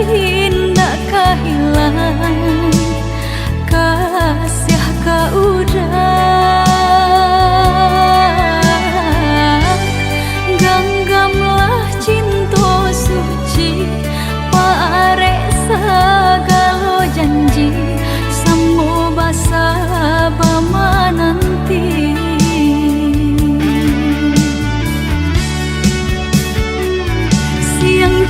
Indah kehilangan kasih kau udah genggamlah cinta suci parek segala janji semua basa bama nanti siang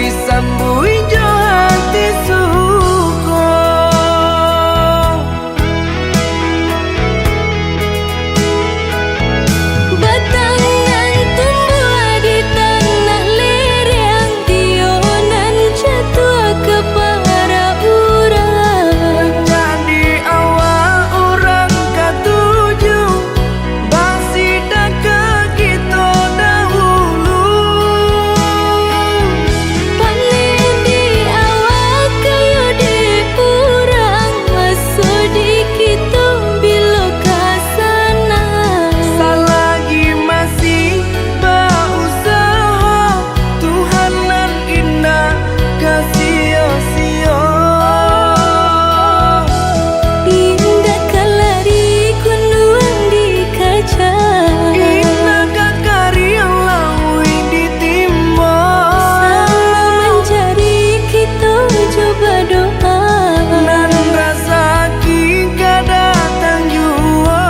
disambui jo hati suko. Batangan tumbuh di tanah lereng, tionan jatuh ke para urang. Jadi awal orang katuju basida ke kita dahulu. Panen di awal kayu di urang, masuk di kita bila kasana. Selagi masih berusaha, Tuhanan indah kasih-sia. Indah kalari kunduang di kaca, Indah kakari lawi ditimba. selalu mencari kita coba doa. Nan rasa ki gak datang jua.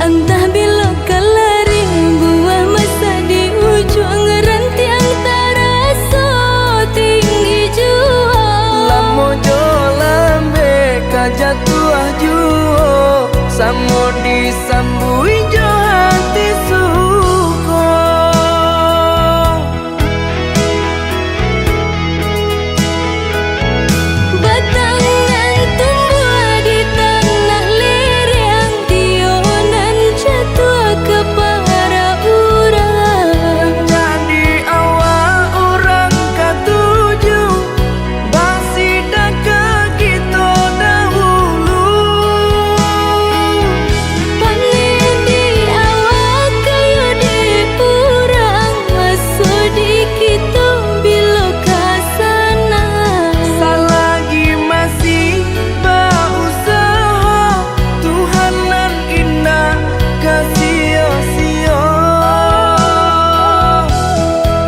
Entah bila kalari buah masa di ujung rantiang terasa tinggi jua. Lamo jo lambe kajatuh juo, samo disambui jo hati suko. Batangan tumbuh di tanah lereng, tionan jatuh ke para urang. Jadi awal orang katuju basida ke kita dahulu. Panen di awal kayu di urang, masuk di kita bila kasana. Selagi masih berusaha, Tuhanan indah kasih-sia.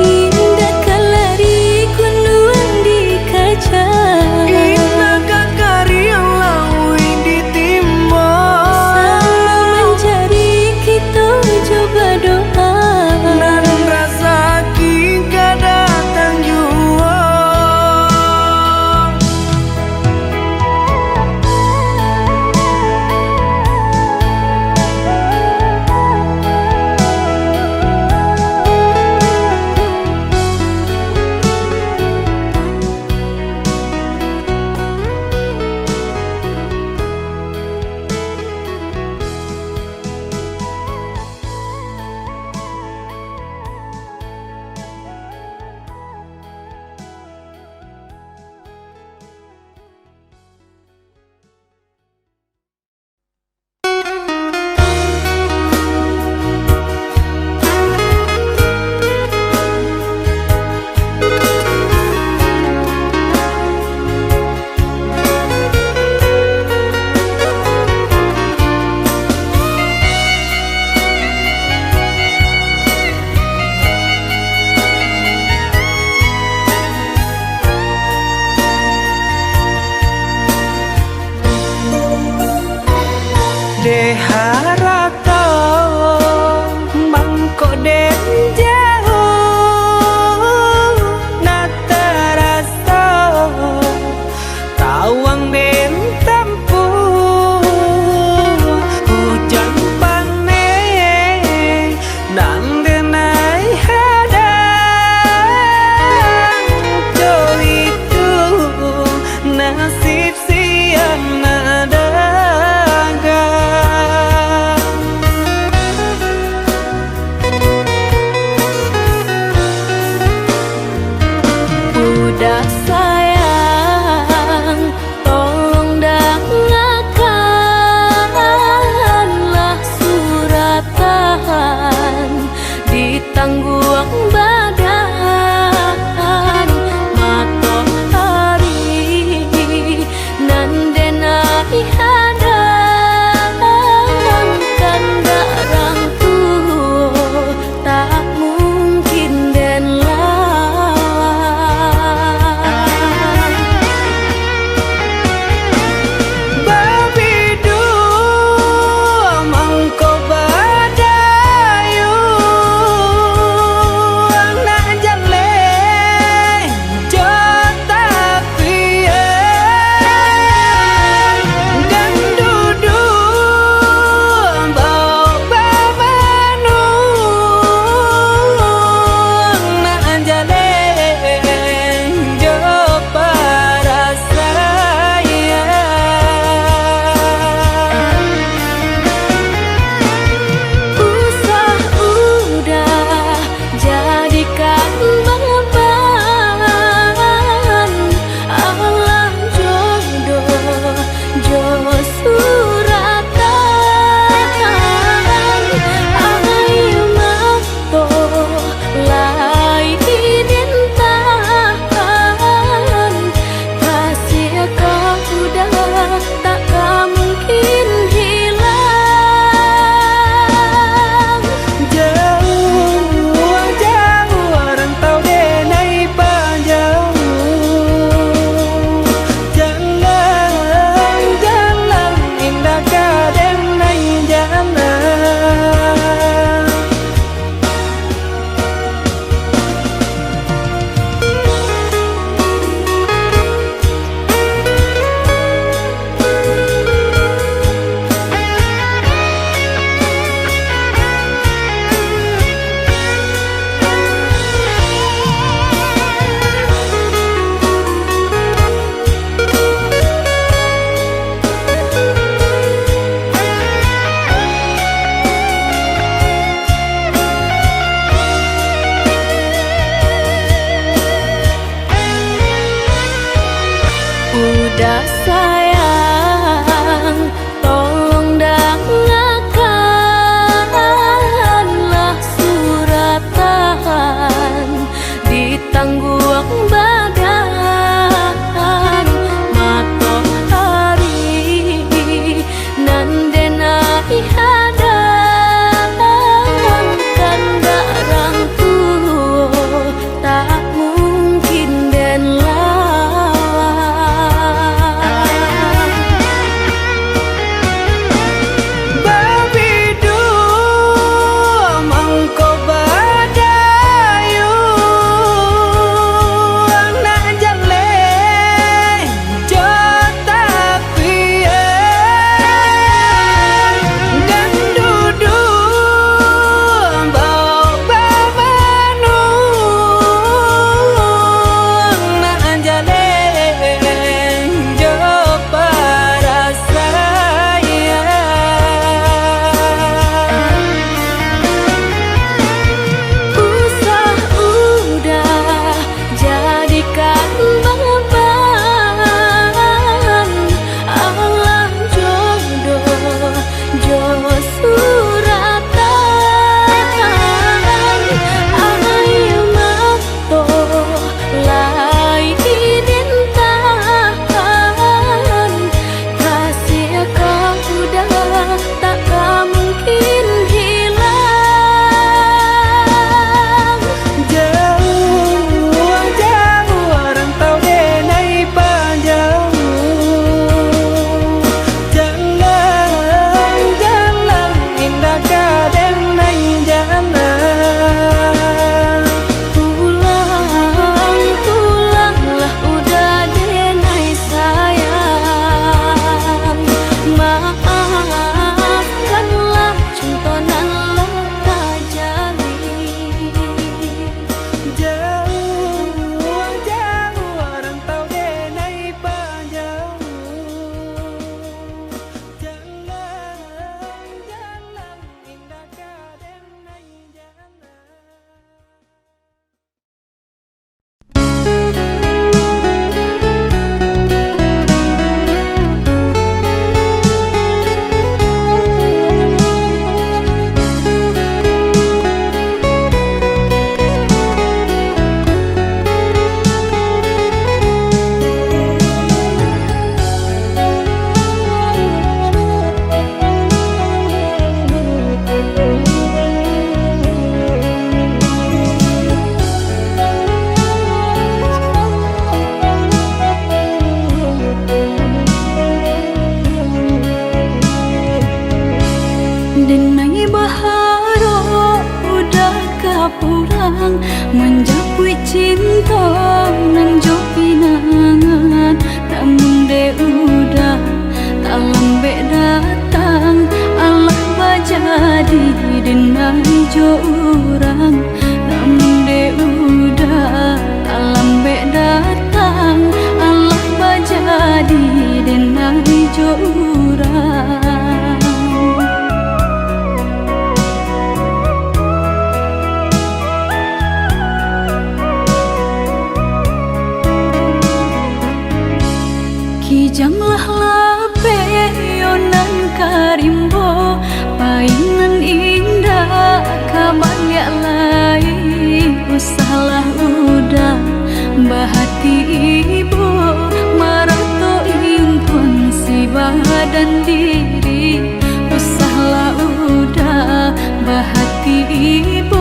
Indah kalari kunduang di kaca, Indah kakari lawi ditimba. selalu mencari kita coba doa. Nan rasa ki gak datang jua. De harata mangko den jauh na terasa tawang den tampu hujan pane nang denai hadang jo itu nasib siang nada. Budak sayang menjapui cinta nan jo pinangan, namun de udah tak lambe datang. Allah bajadi denai jo urang, namun de udah tak lambe datang. Allah bajadi denai jo urang. Kijanglah lape yonan karimbo, painan indah kabalya lai. Usahlah udah bahati ibu, marato impun si badan diri. Usahlah udah bahati ibu,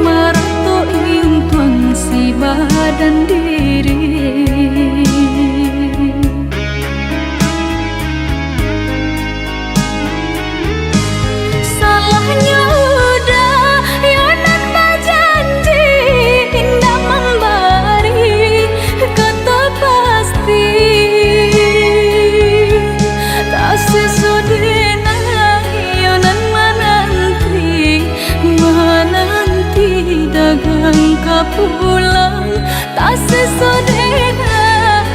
marato impun si badan diri. Pulang tak sesodena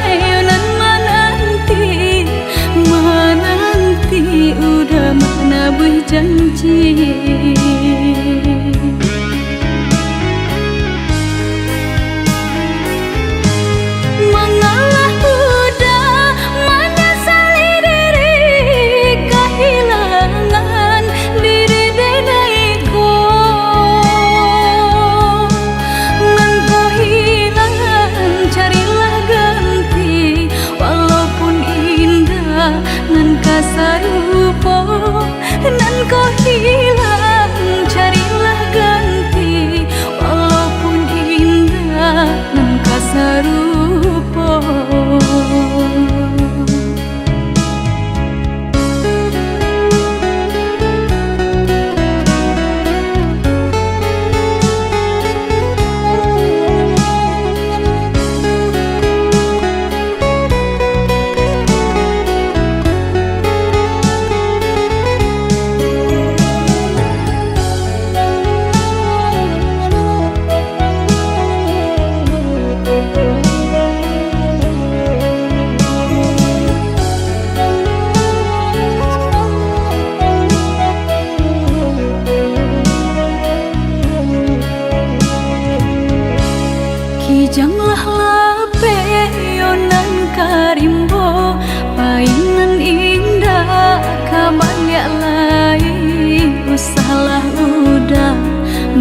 yonan menanti udah mana berjanji. Mengalah udah menyesali diri, kehilangan diri denaiku. Carilah ganti, walaupun indah nan kasarupo, nan kau hilang. Carilah ganti, walaupun indah nan kasarupo. Kijanglah lape yonan karimbo, painan indah kabalya lai. Usahlah udah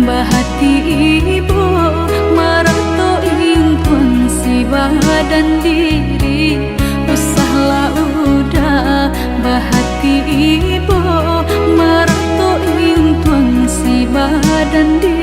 bahati ibu, marato impun si badan diri. Usahlah udah bahati ibu, marato impun si badan diri.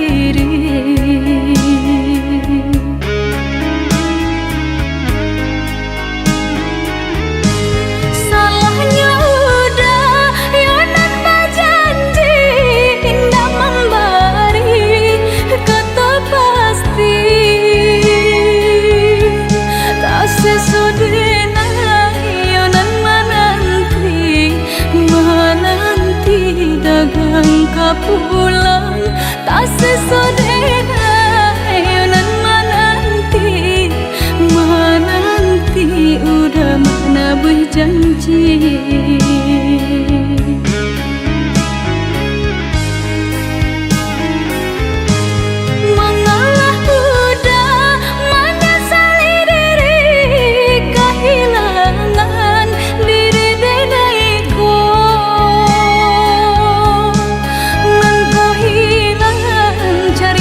Pulang tak sesodena yonan menanti udah mana berjanji. Mengalah udah menyesali diri, kehilangan diri denaiku. Cari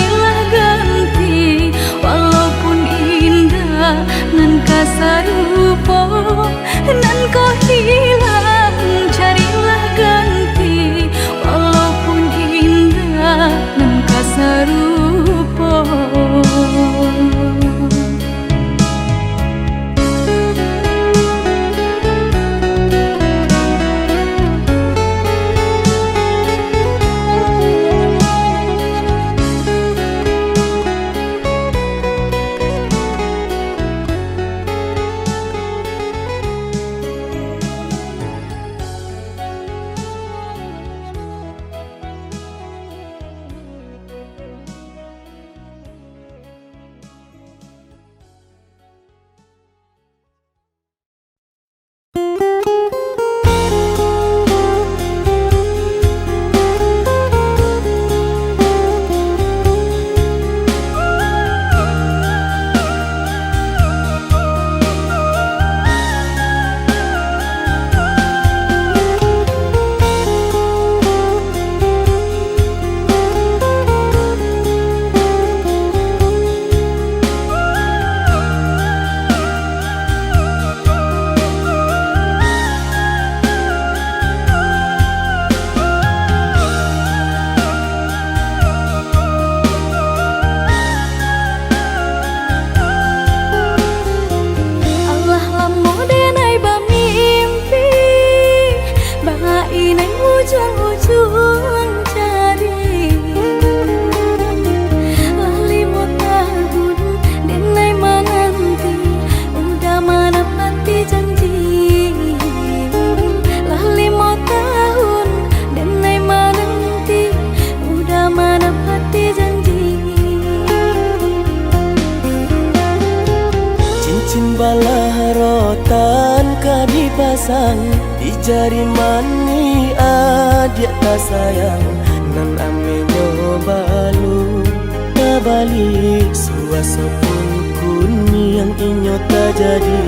sang di jari mani adik tak sayang nan ame nyobalu tabalik suasa pun kuni yang inyo tak jadi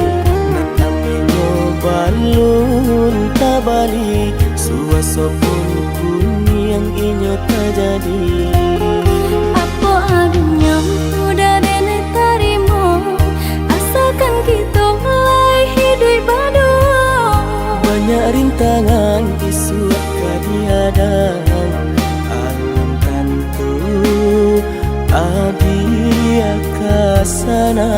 nan ame nyobalu tabalik suasa pun kuni yang inyo tak jadi. Apa adanya udah dene tarimo asalkan kita mulai hidup baru. Banyak rintangan isu kadihadang alam tentu adia kasana.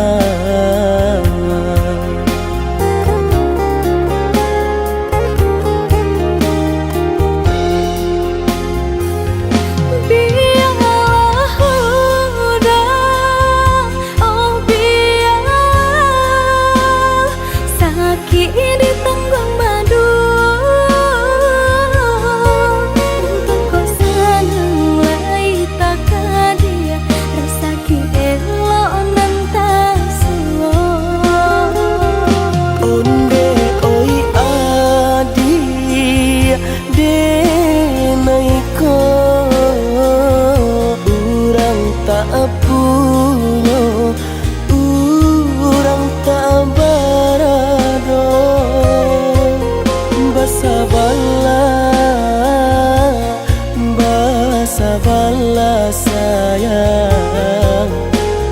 Sabarlah sayang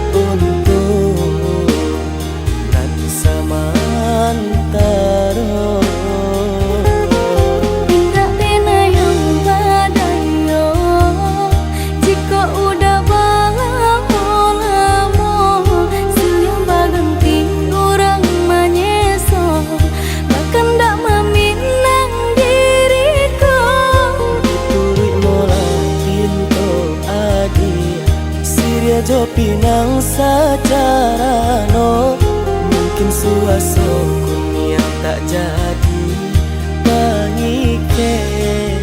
untuk nan samantara. Tidak pernah yang badayo jika udah lama siang baganti orang menyeso bahkan tak meminang diriku. Turut mulai pintu adi Siria jo pinang secara no mungkin suaso kun yang tak jadi mengikat.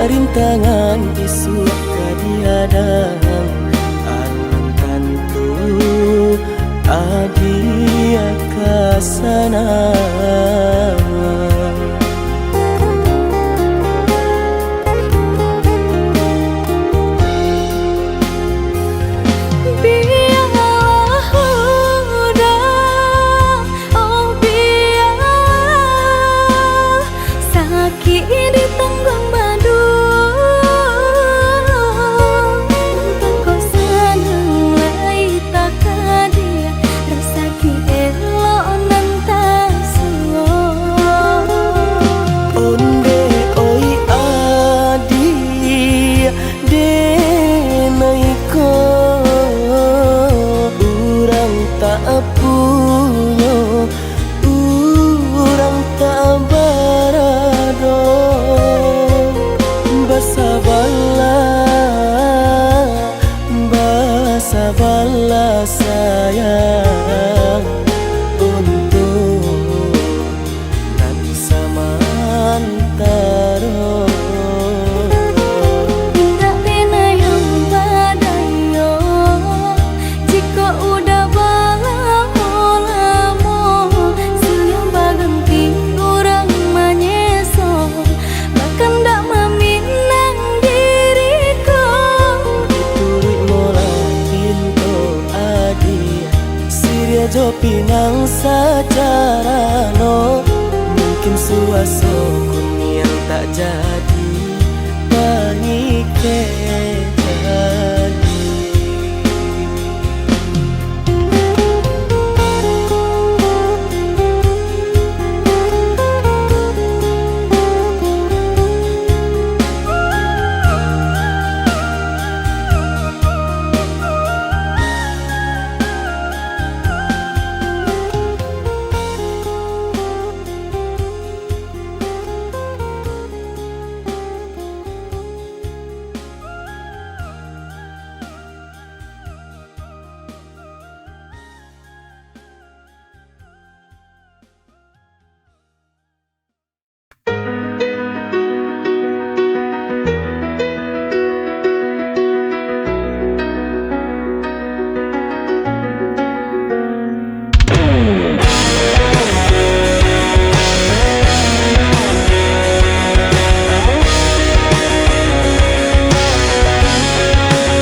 Rintangan isu kadihadang alam tentu adia kasana. Sabarlah sayang untuk nan samantara. Tidak pernah yang badayo jika udah lama siang baganti orang menyeso bahkan tak meminang diriku. Turut mulai pintu adi Siria jo pinang secara no mungkin suaso kun yang tak jadi jadi.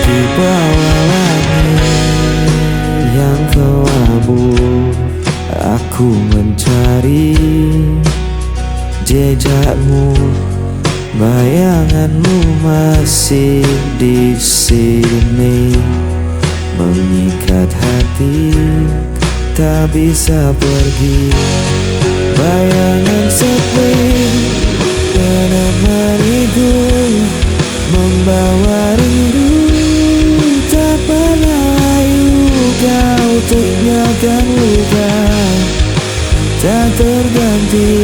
Di bawah langit yang kelabu, aku mencari jejakmu. Bayanganmu masih di sini, mengikat hati, tak bisa pergi. Bayangan sepi menemaniku, membawa rindu. Tak pernah layu kau tinggalkan luka, tak terganti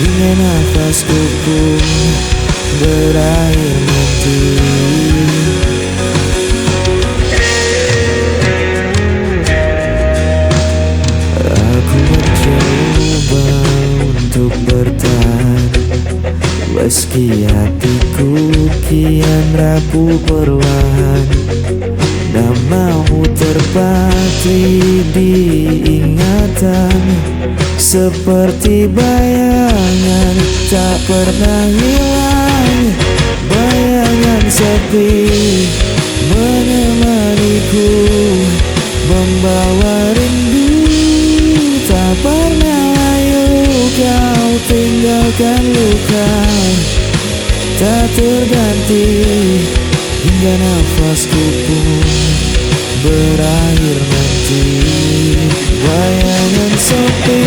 hingga nafasku pun berakhir nanti. Aku mencoba untuk bertahan, meski hatiku kian rapuh perlahan. Namamu terpatri di ingatan, seperti bayangan tak pernah hilang. Bayangan sepi menemaniku, membawa rindu. Tak pernah layu kau tinggalkan luka, tak terganti hingga nafasku pun berakhir nanti. Bayangan sepi.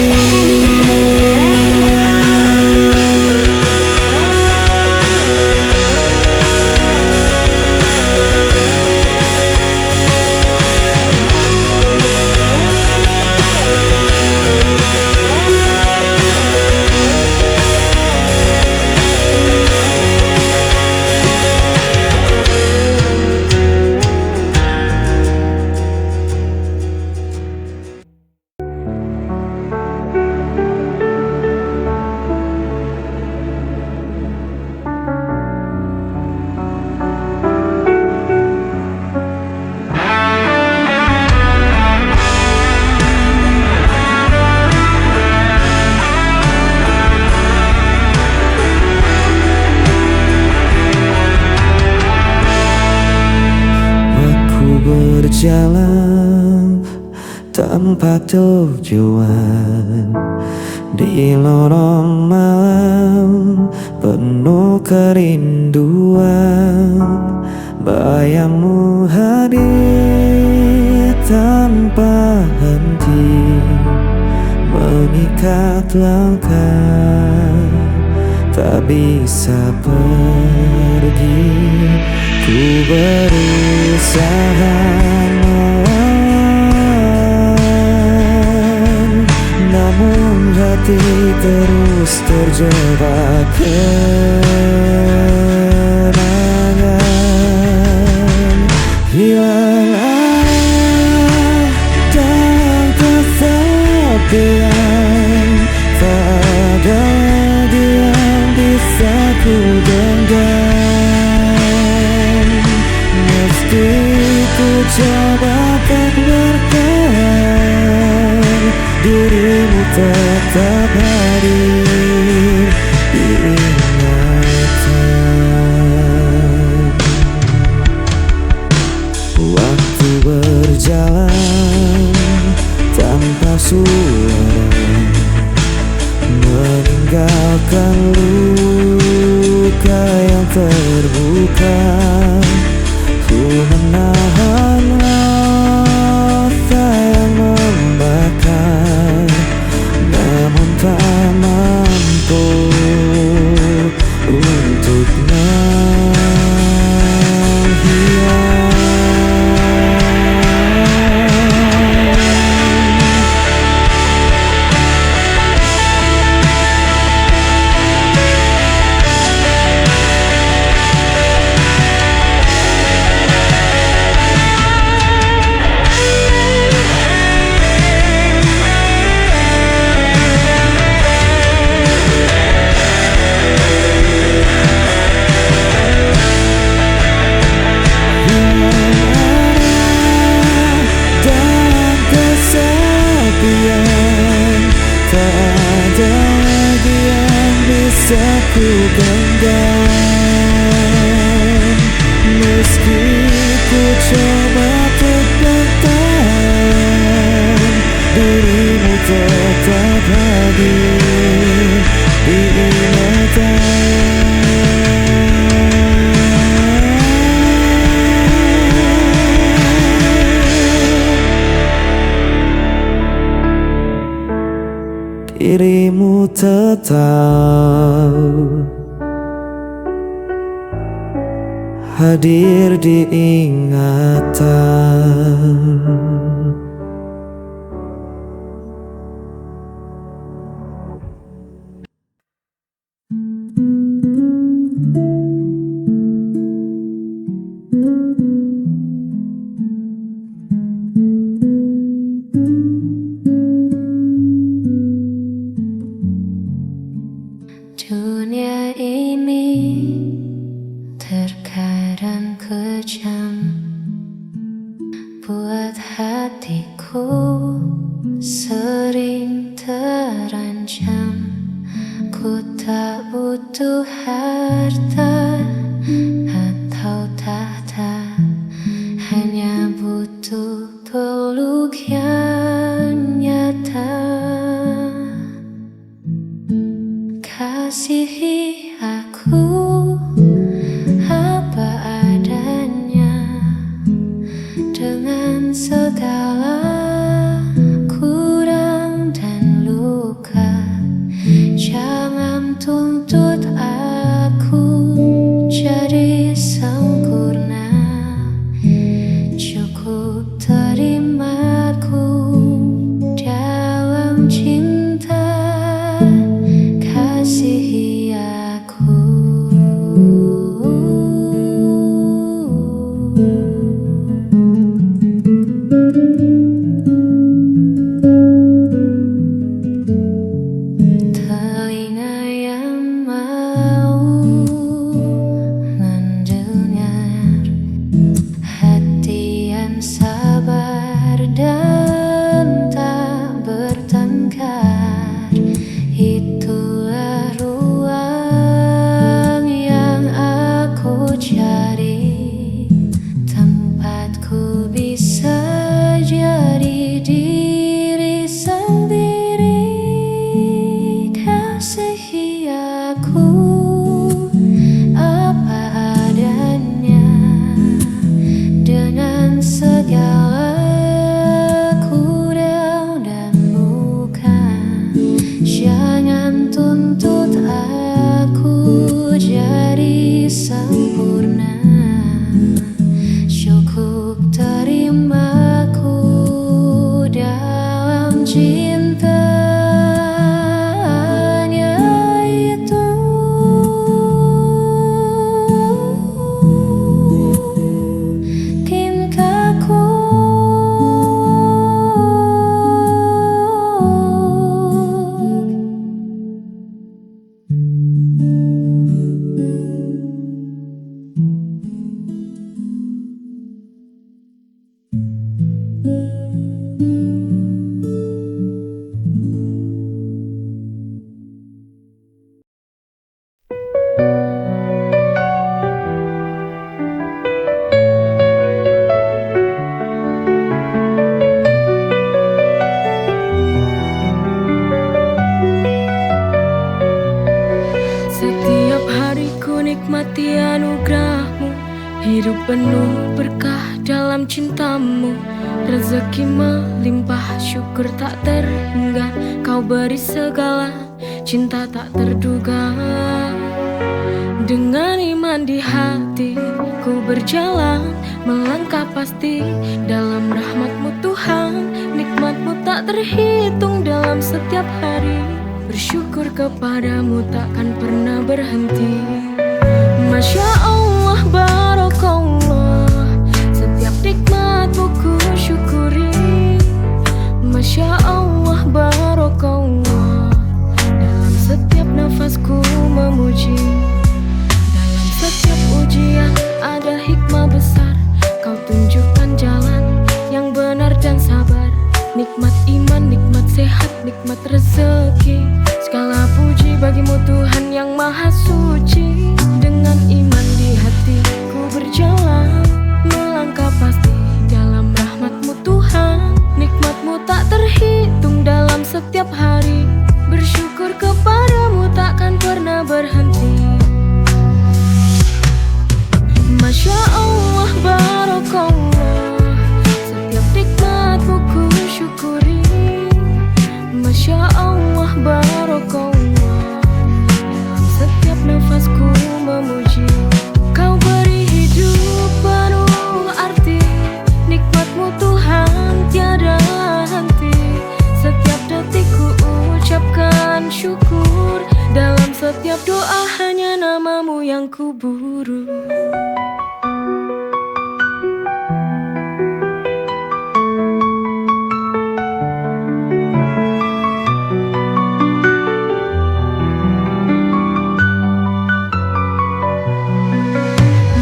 Berjalan tanpa tujuan di lorong malam penuh kerinduan. Bayangmu hadir tanpa henti, mengikat langkah, tak bisa pergi. Ku berusaha melawan, namun hati terus terjebak kenangan. Hilang arah dan kesepian, tak ada lagi yang bisa ku genggam. Mesti ku coba tak bertahan, dirimu tetap hadir di ingatan. Waktu berjalan tanpa suara, meninggalkan luka yang terbuka. dirimu tetap hadir di ingatan. Dunia ini terkadang kejam, buat hatiku sering terancam. Ku tak butuh harta atau tahta, hanya butuh peluk yang nyata. Kasihi aku apa adanya, dengan segala kurang dan luka. Jangan tuntut aku jadi sempurna, cukup terimaku dalam cinta. Kasihi aku. Telinga yang mau mendengar, hati yang sabar dan tak bertengkar. Itulah ruang yang aku cari, tempatku bisa jadi diri sendiri. Kasihi aku apa adanya, dengan segala kurang dan luka. Jangan tuntut aku jadi sempurna, cukup terimaku dalam cinta. Hanya itu. Cintaku. Setiap hariku nikmati anugerahmu, hidup penuh berkah dalam cintamu. Rezeki melimpah, syukur tak terhingga. Kau beri segala, cinta tak terduga. Dengan iman di hati, ku berjalan, melangkah pasti dalam rahmat-Mu Tuhan. Nikmat-Mu tak terhitung dalam setiap hari. Bersyukur kepadamu takkan pernah berhenti. Masya Allah, barakallah, setiap nikmat-Mu ku syukuri. Masya Allah, barakallah, dalam setiap nafasku memuji. Dalam setiap ujian ada hikmah besar. Kau tunjukkan jalan yang benar dan sabar. Nikmat iman, nikmat sehat, nikmat rezeki. Segala puji bagimu Tuhan yang maha suci. Dengan iman di hati ku berjalan, melangkah pasti dalam rahmat-Mu Tuhan. Nikmat-Mu tak terhitung dalam setiap hari. Bersyukur kepadamu takkan pernah berhenti. Masya Allah, barakallah, setiap nikmat-Mu ku syukuri. Masya Allah, ku buru.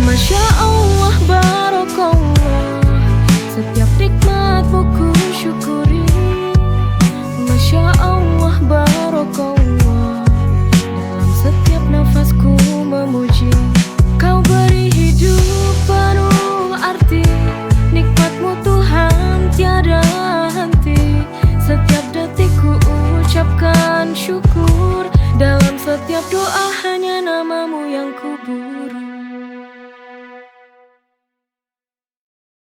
Masya Allah, barakallah, setiap nikmatmu ku syukuri. Masya Allah, barakallah, dalam setiap nafasku memuji. Kau beri hidup penuh arti, nikmatmu Tuhan tiada henti. Setiap detik ku ucapkan syukur, dalam setiap doa hanya namamu yang ku